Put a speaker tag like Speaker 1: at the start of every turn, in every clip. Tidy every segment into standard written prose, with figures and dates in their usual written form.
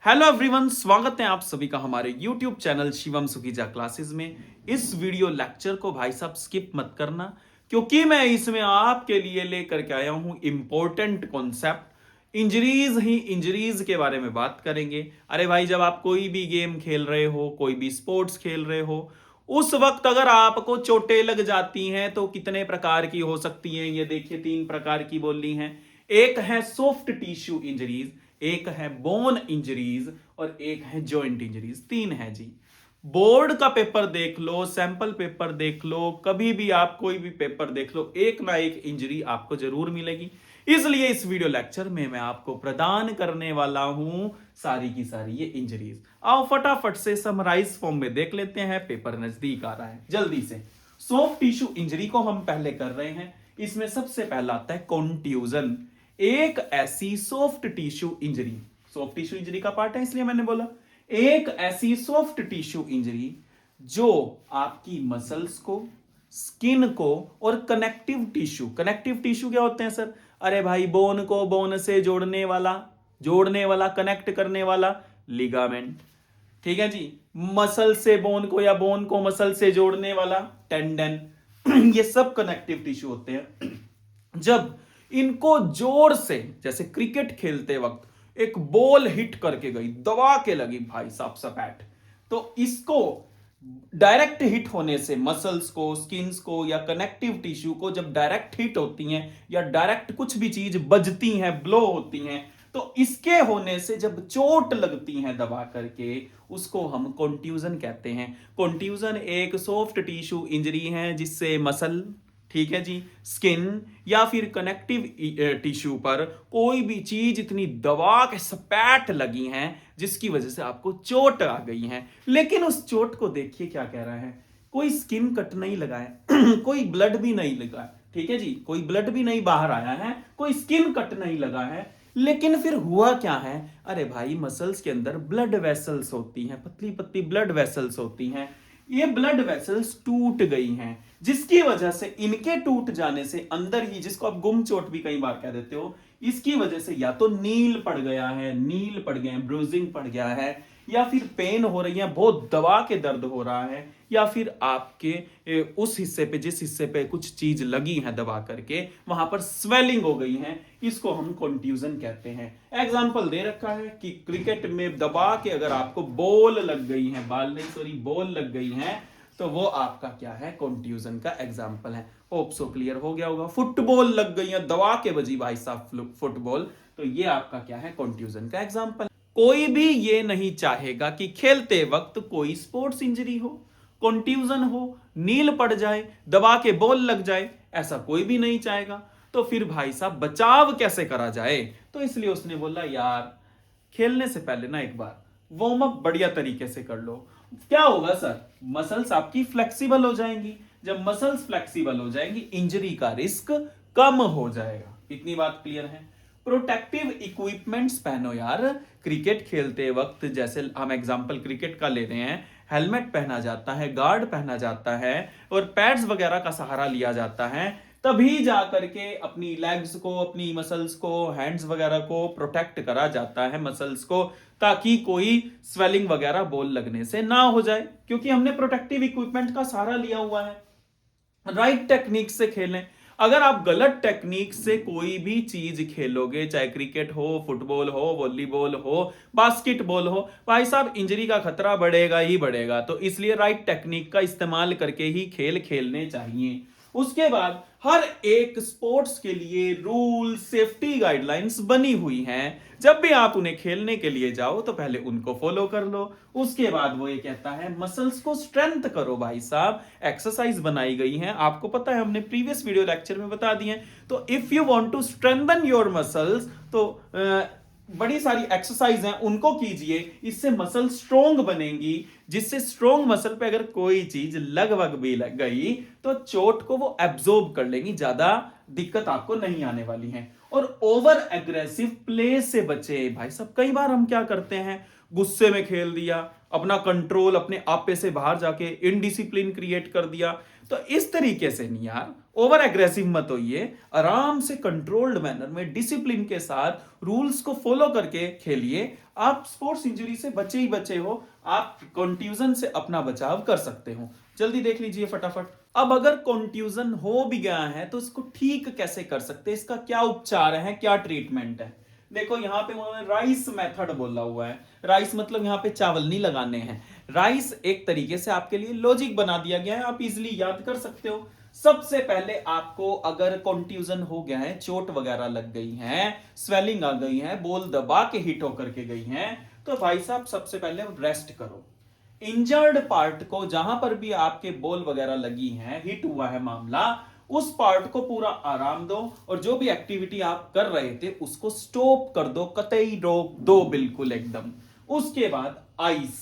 Speaker 1: Hello everyone, स्वागत है आप सभी का हमारे YouTube channel Shivam Sukhija classes में। इस वीडियो लेक्चर को भाई साहब स्किप मत करना, क्योंकि मैं इसमें आपके लिए लेकर के आया हूं इंपॉर्टेंट कॉन्सेप्ट। इंजरीज ही इंजरीज के बारे में बात करेंगे। अरे भाई, जब आप कोई भी गेम खेल रहे हो, कोई भी स्पोर्ट्स खेल रहे हो, उस वक्त अगर आपको चोटें लग जाती हैं तो कितने प्रकार की हो सकती हैं, ये देखिए 3 प्रकार की बोली हैं। एक है सॉफ्ट टिश्यू इंजरीज, एक है बोन इंजरीज और एक है जॉइंट इंजरीज। 3 है जी। बोर्ड का पेपर देख लो, सैंपल पेपर देख लो, कभी भी आप कोई भी पेपर देख लो, एक ना एक इंजरी आपको जरूर मिलेगी। इसलिए इस वीडियो लेक्चर में मैं आपको प्रदान करने वाला हूं सारी की सारी ये इंजरीज। आओ फटाफट से समराइज फॉर्म में देख लेते हैं, पेपर नजदीक आ रहा है, जल्दी से। सॉफ्ट टिश्यू इंजरी को हम पहले कर रहे हैं। इसमें सबसे पहला आता है कॉन्ट्यूजन। एक ऐसी soft tissue injury, soft tissue injury का पार्ट है इसलिए मैंने बोला, एक ऐसी सॉफ्ट टिश्यू इंजरी जो आपकी मसल्स को, स्किन को और कनेक्टिव टिश्यू क्या होते हैं सर? अरे भाई, बोन को बोन से जोड़ने वाला कनेक्ट करने वाला लिगामेंट, ठीक है जी। मसल से बोन को या बोन को मसल से जोड़ने वाला टेंडन, ये सब कनेक्टिव टिश्यू होते हैं। जब इनको जोर से, जैसे क्रिकेट खेलते वक्त एक बॉल हिट करके गई, दबा के लगी भाई साहब सपैट, तो इसको डायरेक्ट हिट होने से मसल्स को, स्किन्स को या कनेक्टिव टिश्यू को जब डायरेक्ट हिट होती हैं या डायरेक्ट कुछ भी चीज बजती हैं, ब्लो होती हैं, तो इसके होने से जब चोट लगती है दबा करके, उसको हम कॉन्ट्यूजन कहते हैं। कॉन्ट्यूजन एक सॉफ्ट टिश्यू इंजरी है जिससे मसल, ठीक है जी, स्किन या फिर कनेक्टिव टिश्यू पर कोई भी चीज इतनी दबा के सपैट लगी हैं जिसकी वजह से आपको चोट आ गई है। लेकिन उस चोट को देखिए क्या कह रहा है, कोई स्किन कट नहीं लगा है कोई ब्लड भी नहीं लगा है, ठीक है जी, कोई ब्लड भी नहीं बाहर आया है, कोई स्किन कट नहीं लगा है। लेकिन फिर हुआ क्या है? अरे भाई, मसल्स के अंदर ब्लड वेसल्स होती हैं, पतली पतली ब्लड वेसल्स होती हैं। ये ब्लड वेसल्स टूट गई हैं, जिसकी वजह से इनके टूट जाने से अंदर ही, जिसको आप गुम चोट भी कई बार कह देते हो, इसकी वजह से या तो नील पड़ गया है, ब्रूजिंग पड़ गया है, या फिर पेन हो रही है, बहुत दबा के दर्द हो रहा है, या फिर आपके उस हिस्से पे, जिस हिस्से पे कुछ चीज लगी है दबा करके, वहां पर स्वेलिंग हो गई है। इसको हम कॉन्ट्यूजन कहते हैं। एग्जाम्पल दे रखा है कि क्रिकेट में दबा के अगर आपको बॉल लग गई है, बॉल लग गई है, तो वो आपका क्या है? कॉन्ट्यूजन का एग्जाम्पल है। होप सो क्लियर हो गया होगा। फुटबॉल लग गई है, दबा के बजी भाई साहब फुटबॉल, तो ये आपका क्या है? कॉन्ट्यूजन का एग्जाम्पल। कोई भी ये नहीं चाहेगा कि खेलते वक्त कोई स्पोर्ट्स इंजरी हो, कॉन्ट्यूजन हो, नील पड़ जाए, दबा के बॉल लग जाए, ऐसा कोई भी नहीं चाहेगा। तो फिर भाई साहब बचाव कैसे करा जाए? तो इसलिए उसने बोला, यार खेलने से पहले ना एक बार वार्म अप बढ़िया तरीके से कर लो। क्या होगा सर? मसल्स आपकी फ्लेक्सिबल हो जाएंगी। जब मसल्स फ्लेक्सिबल हो जाएंगी, इंजरी का रिस्क कम हो जाएगा। इतनी बात क्लियर है? प्रोटेक्टिव इक्विपमेंट्स पहनो यार। क्रिकेट खेलते वक्त, जैसे हम एग्जांपल क्रिकेट का ले रहे हैं, हेलमेट पहना जाता है, गार्ड पहना जाता है और पैड्स वगैरह का सहारा लिया जाता है, तभी जाकर के अपनी लेग्स को, अपनी मसल्स को, हैंड्स वगैरह को प्रोटेक्ट करा जाता है, मसल्स को, ताकि कोई स्वेलिंग वगैरह बॉल लगने से ना हो जाए, क्योंकि हमने प्रोटेक्टिव इक्विपमेंट का सहारा लिया हुआ है। राइट टेक्निक से खेलें। अगर आप गलत टेक्निक से कोई भी चीज खेलोगे, चाहे क्रिकेट हो, फुटबॉल हो, वॉलीबॉल हो, बास्केटबॉल हो, भाई साहब इंजरी का खतरा बढ़ेगा ही बढ़ेगा। तो इसलिए राइट टेक्निक का इस्तेमाल करके ही खेल खेलने चाहिए। उसके बाद हर एक स्पोर्ट्स के लिए रूल, सेफ्टी गाइडलाइंस बनी हुई हैं। जब भी आप उन्हें खेलने के लिए जाओ तो पहले उनको फॉलो कर लो। उसके बाद वो ये कहता है मसल्स को स्ट्रेंथ करो भाई साहब। एक्सरसाइज बनाई गई है, आपको पता है, हमने प्रीवियस वीडियो लेक्चर में बता दी है। तो if you want to strengthen your muscles, तो बड़ी सारी एक्सरसाइज हैं, उनको कीजिए। इससे मसल स्ट्रोंग बनेंगी, जिससे स्ट्रोंग मसल पे अगर कोई चीज लगभग भी लग गई तो चोट को वो एब्जॉर्ब कर लेंगी, ज्यादा दिक्कत आपको नहीं आने वाली है। और ओवर एग्रेसिव प्ले से बचे भाई साहब। कई बार हम क्या करते हैं, गुस्से में खेल दिया, अपना कंट्रोल, अपने आपे से बाहर जाके इनडिसिप्लिन क्रिएट कर दिया। तो इस तरीके से नहीं यार, ओवर एग्रेसिव मत होइए, आराम से कंट्रोल्ड मैनर में डिसिप्लिन के साथ रूल्स को फॉलो करके खेलिए। आप स्पोर्ट्स इंजरी से बचे ही बचे हो, आप कंट्यूजन से अपना बचाव कर सकते हो। जल्दी देख लीजिए फटाफट। अब अगर कंट्यूजन हो भी गया है तो इसको ठीक कैसे कर सकते हैं, इसका क्या उपचार है, क्या ट्रीटमेंट है। देखो यहाँ पे उन्होंने राइस मेथड बोला हुआ है। राइस मतलब यहाँ पे चावल नहीं लगाने हैं। राइस एक तरीके से आपके लिए लॉजिक बना दिया गया है, आप इजिली याद कर सकते हो। सबसे पहले आपको अगर कंट्यूजन हो गया है, चोट वगैरह लग गई है, स्वेलिंग आ गई है, बॉल दबा के हिट होकर के गई है, तो भाई साहब सबसे पहले रेस्ट करो। इंजर्ड पार्ट को, जहां पर भी आपके बॉल वगैरह लगी हैं, हिट हुआ है मामला, उस पार्ट को पूरा आराम दो और जो भी एक्टिविटी आप कर रहे थे उसको स्टॉप कर दो, कतई रोक दो बिल्कुल एकदम। उसके बाद आइस,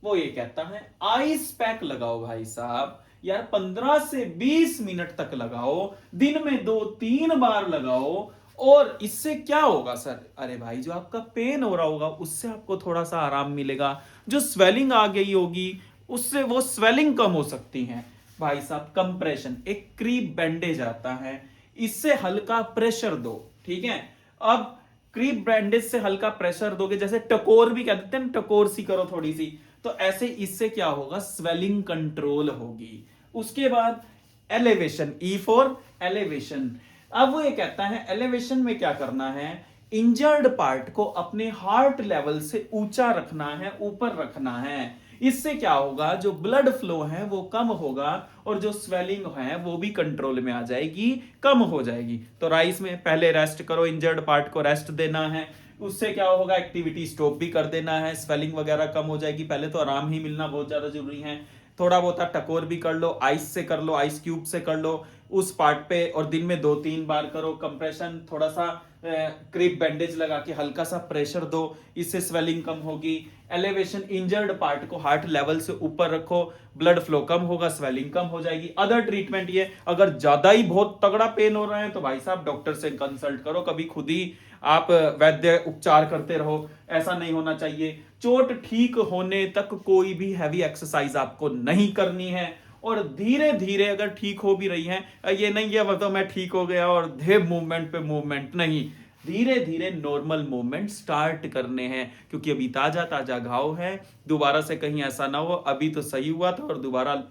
Speaker 1: वो ये कहता है आइस पैक लगाओ भाई साहब। यार 15 से 20 मिनट तक लगाओ, दिन में 2-3 बार लगाओ। और इससे क्या होगा सर? अरे भाई, जो आपका पेन हो रहा होगा उससे आपको थोड़ा सा आराम मिलेगा, जो स्वेलिंग आ गई होगी उससे वो स्वेलिंग कम हो सकती है। भाई साहब कंप्रेशन, एक क्रीप बैंडेज आता है, इससे हल्का प्रेशर दो, ठीक है। अब क्रीप बैंडेज से हल्का प्रेशर दोगे, जैसे टकोर भी कह देते हैं, टकोर सी करो थोड़ी सी, तो ऐसे इससे क्या होगा, स्वेलिंग कंट्रोल होगी। उसके बाद एलिवेशन, ई फॉर एलिवेशन। अब वो ये कहता है एलिवेशन में क्या करना है, इंजर्ड पार्ट को अपने हार्ट लेवल से ऊंचा रखना है, ऊपर रखना है। इससे क्या होगा, जो ब्लड फ्लो है वो कम होगा और जो स्वेलिंग है वो भी कंट्रोल में आ जाएगी, कम हो जाएगी। तो राइस में पहले रेस्ट करो, इंजर्ड पार्ट को रेस्ट देना है। उससे क्या होगा, एक्टिविटी स्टॉप भी कर देना है, स्वेलिंग वगैरह कम हो जाएगी। पहले तो आराम ही मिलना बहुत ज्यादा जरूरी है। थोड़ा बहुत टकोर भी कर लो, आइस से कर लो, आइस क्यूब से कर लो उस पार्ट पे, और दिन में 2-3 बार करो। कंप्रेशन, थोड़ा सा क्रिप बैंडेज लगा के हल्का सा प्रेशर दो, इससे स्वेलिंग कम होगी। एलिवेशन, इंजर्ड पार्ट को हार्ट लेवल से ऊपर रखो, ब्लड फ्लो कम होगा, स्वेलिंग कम हो जाएगी। अदर ट्रीटमेंट ये, अगर ज्यादा ही बहुत तगड़ा पेन हो रहा है तो भाई साहब डॉक्टर से कंसल्ट करो, कभी खुद ही आप वैद्य उपचार करते रहो, ऐसा नहीं होना चाहिए। चोट ठीक होने तक कोई भी हैवी एक्सरसाइज आपको नहीं करनी है, और धीरे धीरे अगर ठीक हो भी रही है, ये नहीं है मतलब मैं ठीक हो गया और ढेर मूवमेंट पे मूवमेंट नहीं, धीरे धीरे नॉर्मल मूवमेंट स्टार्ट करने हैं, क्योंकि अभी ताजा ताजा घाव है, दोबारा से कहीं ऐसा ना हो अभी तो सही हुआ था और दोबारा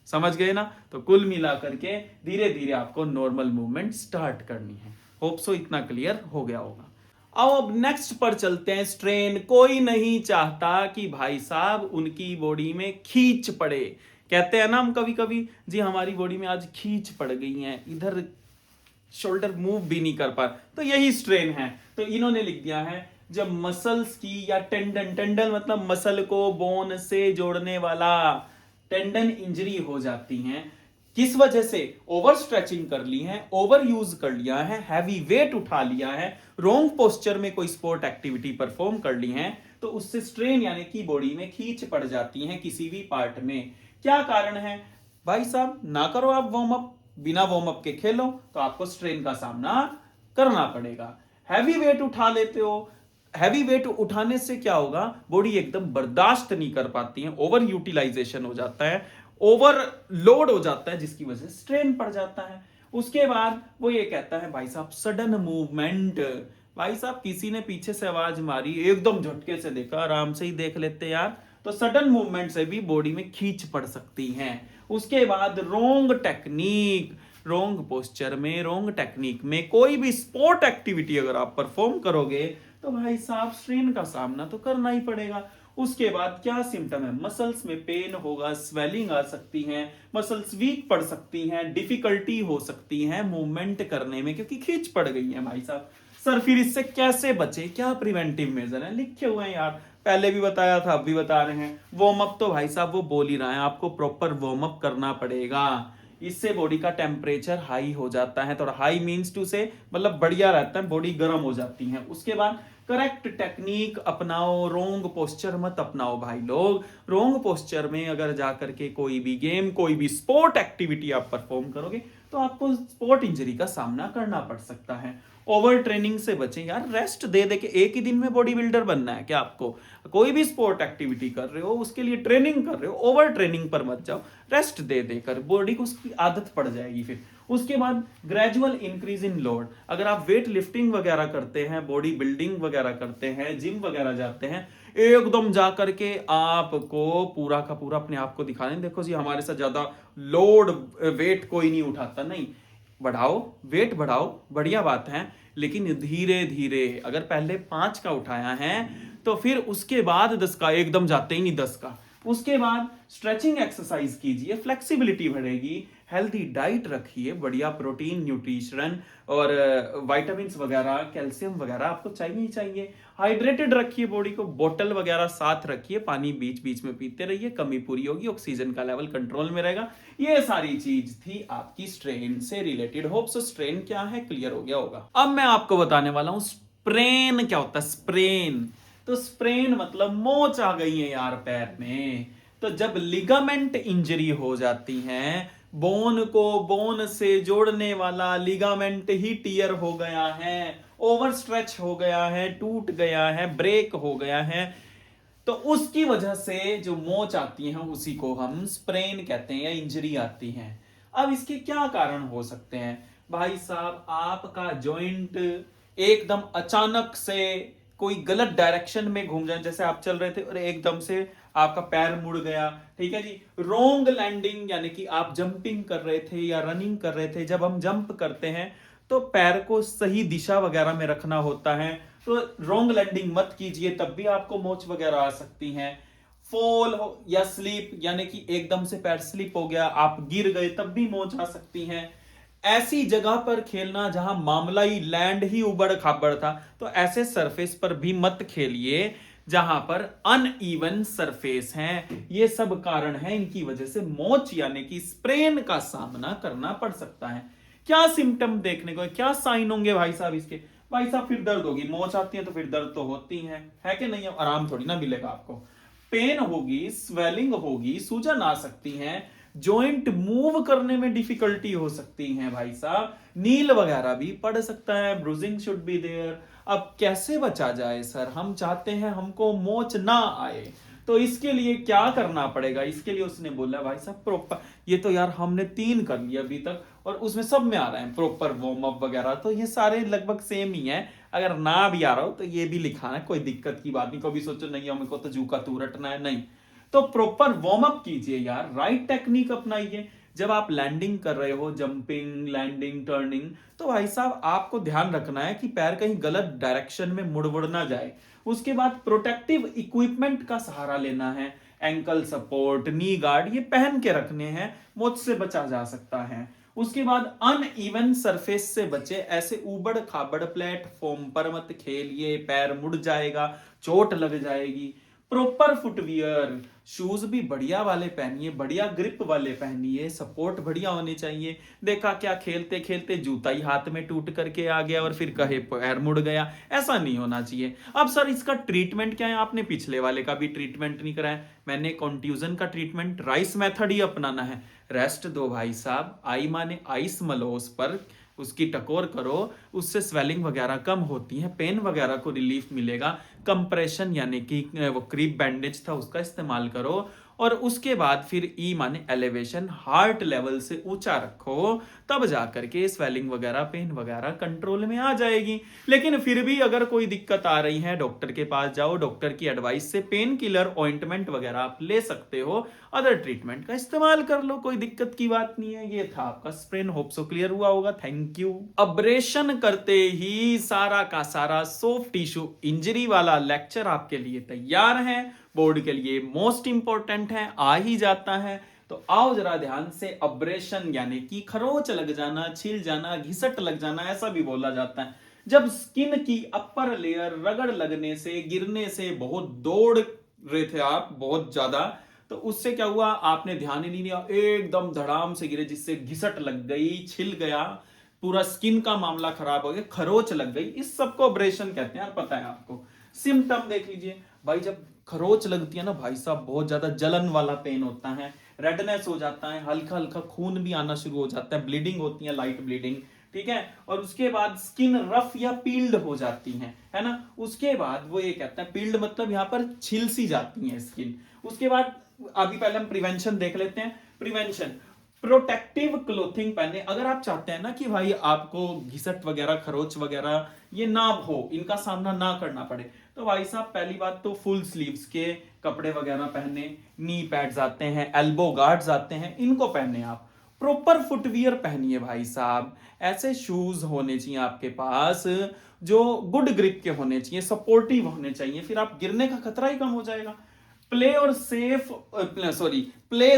Speaker 1: समझ गए ना। तो कुल मिला करके धीरे धीरे आपको नॉर्मल मूवमेंट स्टार्ट करनी है। होप सो इतना क्लियर हो गया होगा। आओ अब नेक्स्ट पर चलते हैं। स्ट्रेन, कोई नहीं चाहता कि भाई साहब उनकी बॉडी में खींच पड़े। कहते हैं ना हम कभी कभी, जी हमारी बॉडी में आज खींच पड़ गई है, इधर शोल्डर मूव भी नहीं कर पा, तो यही स्ट्रेन है। तो इन्होंने लिख दिया है, जब मसल्स की या टेंडन, टेंडन मतलब मसल को बोन से जोड़ने वाला, टेंडन इंजरी हो जाती है, किस वजह से, ओवर स्ट्रेचिंग कर ली है, ओवर यूज कर लिया है, हैवी वेट उठा लिया है, रॉन्ग पोस्चर में कोई स्पोर्ट एक्टिविटी परफॉर्म कर ली है, तो उससे स्ट्रेन यानी कि बॉडी में खींच पड़ जाती है किसी भी पार्ट में। क्या कारण है भाई साहब? ना करो आप वार्म अप, बिना वार्म अप के खेलो तो आपको स्ट्रेन का सामना करना पड़ेगा। हैवी वेट उठा लेते हो, हैवी वेट उठाने से क्या होगा, बॉडी एकदम बर्दाश्त नहीं कर पाती है, ओवर यूटिलाइजेशन हो जाता है, ओवरलोड हो जाता है, जिसकी वजह से स्ट्रेन पड़ जाता है। उसके बाद वो ये कहता है भाई साहब सडन मूवमेंट, भाई साहब किसी ने पीछे से आवाज मारी, एकदम झटके से देखा, आराम से ही देख लेते यार, तो सडन मूवमेंट से भी बॉडी में खींच पड़ सकती है। उसके बाद रोंग टेक्निक, रोंग पोस्चर में, रोंग टेक्निक में कोई भी स्पोर्ट एक्टिविटी अगर आप परफॉर्म करोगे तो भाई साहब स्ट्रेन का सामना तो करना ही पड़ेगा। उसके बाद क्या सिम्टम है, मसल्स में पेन होगा, स्वेलिंग आ सकती है, मसल्स वीक पड़ सकती हैं, डिफिकल्टी हो सकती है मूवमेंट करने में क्योंकि खींच पड़ गई है। भाई साहब सर फिर इससे कैसे बचे, क्या प्रिवेंटिव मेजर है, लिखे हुए हैं यार, पहले भी बताया था अब भी बता रहे हैं। वार्म अप तो भाई साहब वो बोल ही रहा है, आपको प्रॉपर वार्म अप करना पड़ेगा, इससे बॉडी का टेम्परेचर हाई हो जाता है, थोड़ा हाई मीन्स टू से मतलब बढ़िया रहता है, बॉडी गर्म हो जाती है। उसके बाद करेक्ट टेक्निक अपनाओ, रोंग पोस्चर मत अपनाओ भाई लोग। रोंग पोस्चर में अगर जाकर के कोई भी गेम, कोई भी स्पोर्ट एक्टिविटी आप परफॉर्म करोगे तो आपको स्पोर्ट इंजरी का सामना करना पड़ सकता है। ओवर ट्रेनिंग से बचें यार, रेस्ट दे दे के एक ही दिन में बॉडी बिल्डर बनना है क्या आपको? कोई भी स्पोर्ट एक्टिविटी कर रहे हो उसके लिए ट्रेनिंग कर रहे हो, ओवर ट्रेनिंग पर मत जाओ, रेस्ट दे देकर बॉडी को उसकी आदत पड़ जाएगी फिर। उसके बाद ग्रेजुअल इंक्रीज इन लोड, अगर आप वेट लिफ्टिंग वगैरह करते हैं, बॉडी बिल्डिंग वगैरह करते हैं, जिम वगैरह जाते हैं, एकदम जा करके आपको पूरा का पूरा अपने आप को दिखा दें, देखो जी हमारे साथ ज्यादा लोड वेट कोई नहीं उठाता, नहीं, बढ़ाओ, वेट बढ़ाओ, बढ़िया बात है, लेकिन धीरे धीरे, अगर पहले 5 का उठाया है तो फिर उसके बाद 10 का, एकदम जाते ही नहीं 10 का, उसके बाद स्ट्रेचिंग एक्सरसाइज कीजिए, फ्लेक्सिबिलिटी बढ़ेगी, हेल्दी डाइट रखिए, बढ़िया प्रोटीन, न्यूट्रिशन और विटामिन वगैरह, कैल्शियम वगैरह आपको चाहिए ही चाहिए, हाइड्रेटेड रखिए बॉडी को, बोतल वगैरह साथ रखिए, पानी बीच बीच में पीते रहिए, कमी पूरी होगी, ऑक्सीजन का लेवल कंट्रोल में रहेगा। ये सारी चीज थी आपकी स्ट्रेन से रिलेटेड। होप सो स्ट्रेन क्या है क्लियर हो गया होगा। अब मैं आपको बताने वाला हूं स्प्रेन क्या होता है। स्प्रेन, तो स्प्रेन मतलब मोच आ गई है यार पैर में। तो जब लिगामेंट इंजरी हो जाती है, बोन को बोन से जोड़ने वाला लिगामेंट ही टियर हो गया है, ओवर स्ट्रेच हो गया है, टूट गया है, ब्रेक हो गया है, तो उसकी वजह से जो मोच आती है उसी को हम स्प्रेन कहते हैं या इंजरी आती है। अब इसके क्या कारण हो सकते हैं भाई साहब? आपका जॉइंट एकदम अचानक से कोई गलत डायरेक्शन में घूम जाए, जैसे आप चल रहे थे और एकदम से आपका पैर मुड़ गया, ठीक है जी, रोंग लैंडिंग, यानी कि आप जंपिंग कर रहे थे या रनिंग कर रहे थे, जब हम जंप करते हैं तो पैर को सही दिशा वगैरह में रखना होता है, तो रोंग लैंडिंग मत कीजिए, तब भी आपको मोच वगैरह आ सकती हैं। फॉल या स्लिप, यानी कि एकदम से पैर स्लिप हो गया, आप गिर गए, तब भी मोच आ सकती हैं। ऐसी जगह पर खेलना जहां मामला ही लैंड ही उबड़ खाबड़ था, तो ऐसे सरफेस पर भी मत खेलिए जहां पर अनइवन सरफेस हैं। ये सब कारण है, इनकी वजह से मोच यानी कि स्प्रेन का सामना करना पड़ सकता है। क्या सिम्टम देखने को, क्या साइन होंगे भाई साहब इसके? भाई साहब फिर दर्द होगी, मोच आती है तो फिर दर्द तो होती है कि नहीं? आराम थोड़ी ना मिलेगा आपको, पेन होगी, स्वेलिंग होगी, सूजन आ सकती है, जॉइंट मूव करने में डिफिकल्टी हो सकती है भाई साहब, नील वगैरह भी पड़ सकता है, ब्रूजिंग शुड बी देयर। अब कैसे बचा जाए सर? हम चाहते हैं हमको मोच ना आए, तो इसके लिए क्या करना पड़ेगा? इसके लिए उसने बोला भाई साहब प्रॉपर, ये तो यार हमने 3 कर लिया अभी तक और उसमें सब में आ रहा है प्रॉपर वार्म अप वगैरह, तो ये सारे लगभग सेम ही है, अगर ना भी आ रहा हो तो ये भी लिखाना है, कोई दिक्कत की बात नहीं। कभी सोचो नहीं हमको को तो जूका तू रटना है, नहीं, तो प्रॉपर वार्म अप कीजिए यार, राइट टेक्निक अपनाइए। जब आप लैंडिंग कर रहे हो, जंपिंग, लैंडिंग, टर्निंग, तो भाई साहब आपको ध्यान रखना है कि पैर कहीं गलत डायरेक्शन में मुड़ ना जाए। उसके बाद प्रोटेक्टिव इक्विपमेंट का सहारा लेना है, एंकल सपोर्ट, नी गार्ड, ये पहन के रखने हैं, मोच से बचा जा सकता है। उसके बाद अनइवन सरफेस से बचे, ऐसे उबड़ खाबड़ प्लेटफॉर्म पर मत खेलिए, पैर मुड़ जाएगा, चोट लग जाएगी। प्रॉपर फुटवियर, शूज भी बढ़िया वाले पहनिए, बढ़िया ग्रिप वाले पहनिए, सपोर्ट बढ़िया होनी चाहिए। देखा क्या, खेलते खेलते जूता ही हाथ में टूट करके आ गया और फिर कहे पैर मुड़ गया, ऐसा नहीं होना चाहिए। अब सर इसका ट्रीटमेंट क्या है? आपने पिछले वाले का भी ट्रीटमेंट नहीं कराया, मैंने कंट्यूजन का ट्रीटमेंट राइस मेथड ही अपनाना है। रेस्ट दो भाई साहब, आई माने आइस मलो उस पर, उसकी टकोर करो, उससे स्वेलिंग वगैरह कम होती है, पेन वगैरह को रिलीफ मिलेगा। कंप्रेशन यानी कि वो क्रीप बैंडेज था उसका इस्तेमाल करो, और उसके बाद फिर ई माने एलिवेशन, हार्ट लेवल से ऊंचा रखो, तब जाकर के स्वेलिंग वगैरह, पेन वगैरह कंट्रोल में आ जाएगी। लेकिन फिर भी अगर कोई दिक्कत आ रही है, डॉक्टर के पास जाओ, डॉक्टर की एडवाइस से पेन किलर, ऑइंटमेंट वगैरह आप ले सकते हो, अदर ट्रीटमेंट का इस्तेमाल कर लो, कोई दिक्कत की बात नहीं है। ये था आपका स्प्रेन, होप सो क्लियर हुआ होगा, थैंक यू। अब्रेशन करते ही सारा का सारा सॉफ्ट टिश्यू इंजरी वाला लेक्चर आपके लिए तैयार है, बोर्ड के लिए मोस्ट इंपॉर्टेंट है, आ ही जाता है। तो आओ जरा ध्यान से, अब्रेशन यानी कि खरोच लग जाना, छिल जाना, घिसट लग जाना, ऐसा भी बोला जाता है। जब स्किन की अपर लेयर रगड़ लगने से, गिरने से, बहुत दौड़ रहे थे आप बहुत ज्यादा, तो उससे क्या हुआ, आपने ध्यान ही नहीं दिया, एकदम धड़ाम से गिरे, जिससे घिसट लग गई, छिल गया, पूरा स्किन का मामला खराब हो गया, खरोच लग गई, इस सबको अब्रेशन कहते हैं यार, पता है आपको। सिम्टम देख लीजिए भाई, जब खरोच लगती है ना भाई साहब, बहुत ज्यादा जलन वाला पेन होता है, रेडनेस हो जाता है, हल्का हल्का खून भी आना शुरू हो जाता है, ब्लीडिंग होती है, लाइट ब्लीडिंग, ठीक है। और उसके बाद स्किन रफ या पील्ड हो जाती है ना। उसके बाद वो ये कहता है, पील्ड मतलब यहाँ पर छिल सी जाती है स्किन। उसके बाद अभी पहले हम प्रिवेंशन देख लेते हैं। प्रिवेंशन, प्रोटेक्टिव क्लोथिंग पहने। अगर आप चाहते हैं ना कि भाई आपको घिसट वगैरह, खरोच वगैरह ये ना हो, इनका सामना ना करना पड़े, तो भाई साहब पहली बात तो फुल स्लीव्स के कपड़े वगैरह पहने, नी पैड्स आते हैं, एल्बो गार्ड्स आते हैं, इनको पहने आप। प्रॉपर फुटवियर पहनिए भाई साहब, ऐसे शूज होने चाहिए आपके पास जो गुड ग्रिप के होने चाहिए, सपोर्टिव होने चाहिए, फिर आप गिरने का खतरा ही कम हो जाएगा। Play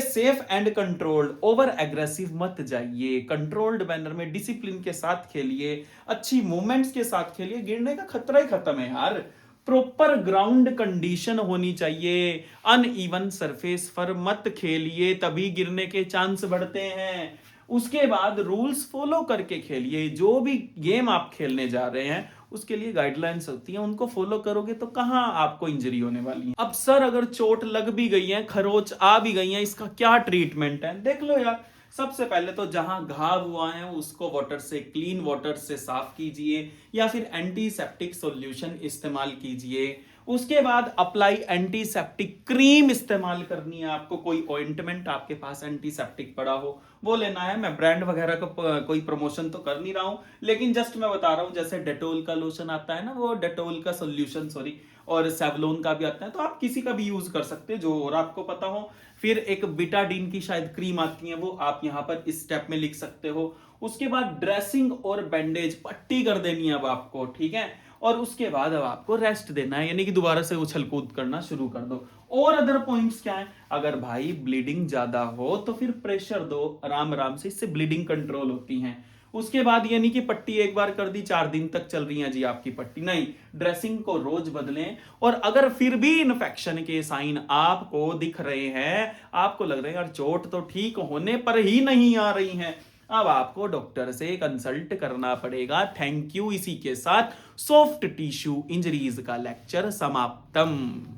Speaker 1: safe and controlled, over aggressive मत जाइए, कंट्रोल्ड मैनर में डिसिप्लिन के साथ खेलिए, अच्छी मूवमेंट्स के साथ खेलिए, गिरने का खतरा ही खत्म है यार। प्रॉपर ग्राउंड कंडीशन होनी चाहिए, अनइवन सरफेस पर मत खेलिए, तभी गिरने के चांस बढ़ते हैं। उसके बाद रूल्स फॉलो करके खेलिए, जो भी गेम आप खेलने जा रहे हैं उसके लिए गाइडलाइंस होती हैं, उनको फॉलो करोगे तो कहां आपको इंजरी होने वाली है। अब सर अगर चोट लग भी गई है, खरोच आ भी गई है, इसका क्या ट्रीटमेंट है, देख लो यार। सबसे पहले तो जहां घाव हुआ है उसको वाटर से, क्लीन वाटर से साफ कीजिए या फिर एंटीसेप्टिक सॉल्यूशन इस्तेमाल कीजिए। उसके बाद अप्लाई एंटीसेप्टिक क्रीम इस्तेमाल करनी है आपको, कोई ऑइंटमेंट आपके पास एंटीसेप्टिक पड़ा हो वो लेना है। मैं ब्रांड वगैरह का कोई प्रमोशन तो कर नहीं रहा हूं, लेकिन जस्ट मैं बता रहा हूं, जैसे डेटोल का लोशन आता है ना, वो डेटोल का सोल्यूशन सॉरी, और सेवलोन का भी आता है, तो आप किसी का भी यूज कर सकते हैं जो और आपको पता हो। फिर एक बिटाडीन की शायद क्रीम आती है, वो आप यहां पर इस स्टेप में लिख सकते हो। उसके बाद ड्रेसिंग और बैंडेज, पट्टी कर देनी है अब आपको, ठीक है। और उसके बाद अब आपको रेस्ट देना है, यानी कि दोबारा से उछल कूद करना शुरू कर दो। और अदर पॉइंट्स क्या है, अगर भाई ब्लीडिंग ज्यादा हो तो फिर प्रेशर दो आराम आराम से, इससे ब्लीडिंग कंट्रोल होती है। उसके बाद ये नहीं कि पट्टी एक बार कर दी 4 दिन तक चल रही है जी आपकी पट्टी, नहीं, ड्रेसिंग को रोज बदलें। और अगर फिर भी इन्फेक्शन के साइन आपको दिख रहे हैं, आपको लग रहा है यार चोट तो ठीक होने पर ही नहीं आ रही है, अब आपको डॉक्टर से कंसल्ट करना पड़ेगा। Thank you. इसी के साथ सॉफ्ट टिश्यू इंजरीज का लेक्चर समाप्तम।